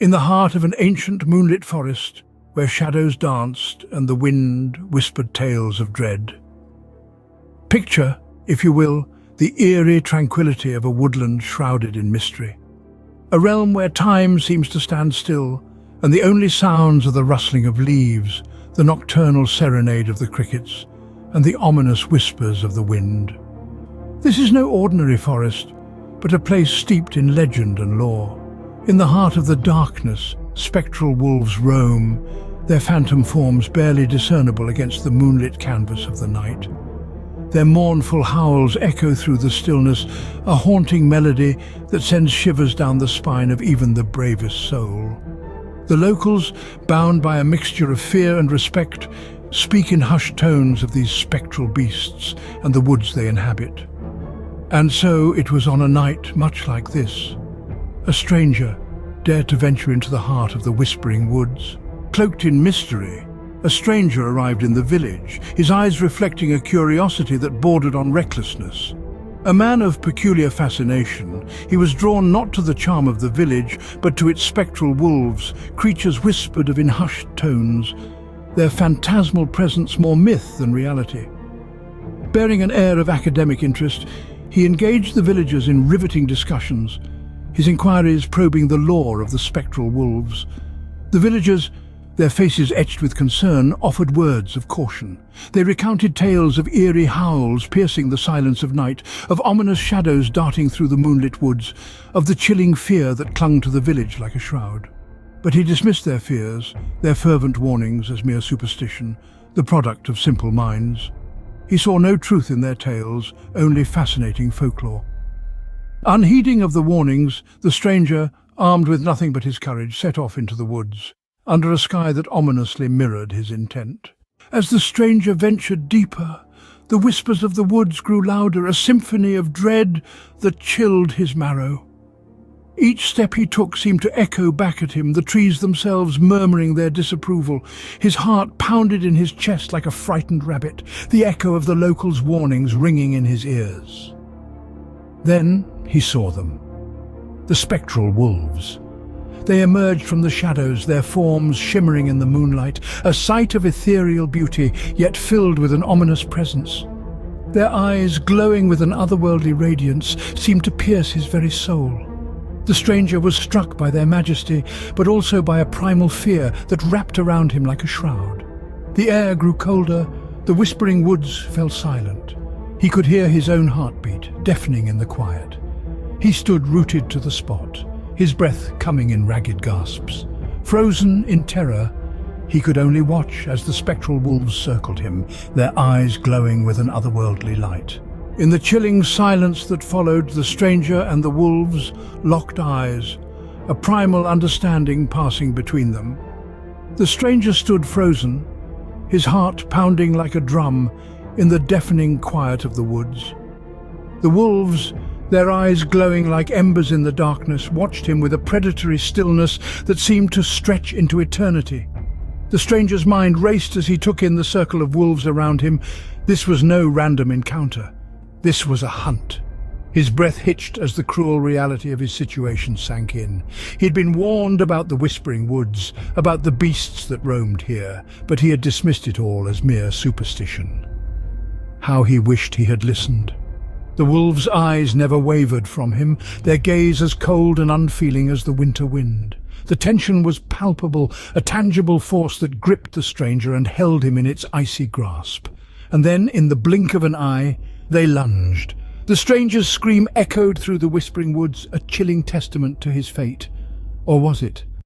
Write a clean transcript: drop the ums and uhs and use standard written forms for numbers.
in the heart of an ancient moonlit forest where shadows danced and the wind whispered tales of dread. Picture, if you will, the eerie tranquility of a woodland shrouded in mystery. A realm where time seems to stand still, and the only sounds are the rustling of leaves, the nocturnal serenade of the crickets, and the ominous whispers of the wind. This is no ordinary forest, but a place steeped in legend and lore. In the heart of the darkness, spectral wolves roam, their phantom forms barely discernible against the moonlit canvas of the night. Their mournful howls echo through the stillness, a haunting melody that sends shivers down the spine of even the bravest soul. The locals, bound by a mixture of fear and respect, speak in hushed tones of these spectral beasts and the woods they inhabit. And so it was on a night much like this. A stranger dared to venture into the heart of the whispering woods. Cloaked in mystery, a stranger arrived in the village, his eyes reflecting a curiosity that bordered on recklessness. A man of peculiar fascination, he was drawn not to the charm of the village, but to its spectral wolves, creatures whispered of in hushed tones, their phantasmal presence more myth than reality. Bearing an air of academic interest, he engaged the villagers in riveting discussions, his inquiries probing the lore of the spectral wolves. The villagers, their faces etched with concern, offered words of caution. They recounted tales of eerie howls piercing the silence of night, of ominous shadows darting through the moonlit woods, of the chilling fear that clung to the village like a shroud. But he dismissed their fears, their fervent warnings as mere superstition, the product of simple minds. He saw no truth in their tales, only fascinating folklore. Unheeding of the warnings, the stranger, armed with nothing but his courage, set off into the woods, under a sky that ominously mirrored his intent. As the stranger ventured deeper, the whispers of the woods grew louder, a symphony of dread that chilled his marrow. Each step he took seemed to echo back at him, the trees themselves murmuring their disapproval. His heart pounded in his chest like a frightened rabbit, the echo of the locals' warnings ringing in his ears. Then he saw them, the spectral wolves. They emerged from the shadows, their forms shimmering in the moonlight, a sight of ethereal beauty, yet filled with an ominous presence. Their eyes, glowing with an otherworldly radiance, seemed to pierce his very soul. The stranger was struck by their majesty, but also by a primal fear that wrapped around him like a shroud. The air grew colder, the whispering woods fell silent. He could hear his own heartbeat, deafening in the quiet. He stood rooted to the spot, his breath coming in ragged gasps. Frozen in terror, he could only watch as the spectral wolves circled him, their eyes glowing with an otherworldly light. In the chilling silence that followed, the stranger and the wolves locked eyes, a primal understanding passing between them. The stranger stood frozen, his heart pounding like a drum in the deafening quiet of the woods. The wolves, their eyes glowing like embers in the darkness, watched him with a predatory stillness that seemed to stretch into eternity. The stranger's mind raced as he took in the circle of wolves around him. This was no random encounter. This was a hunt. His breath hitched as the cruel reality of his situation sank in. He'd been warned about the whispering woods, about the beasts that roamed here, but he had dismissed it all as mere superstition. How he wished he had listened. The wolves' eyes never wavered from him, their gaze as cold and unfeeling as the winter wind. The tension was palpable, a tangible force that gripped the stranger and held him in its icy grasp. And then, in the blink of an eye, they lunged. The stranger's scream echoed through the whispering woods, a chilling testament to his fate. Or was it?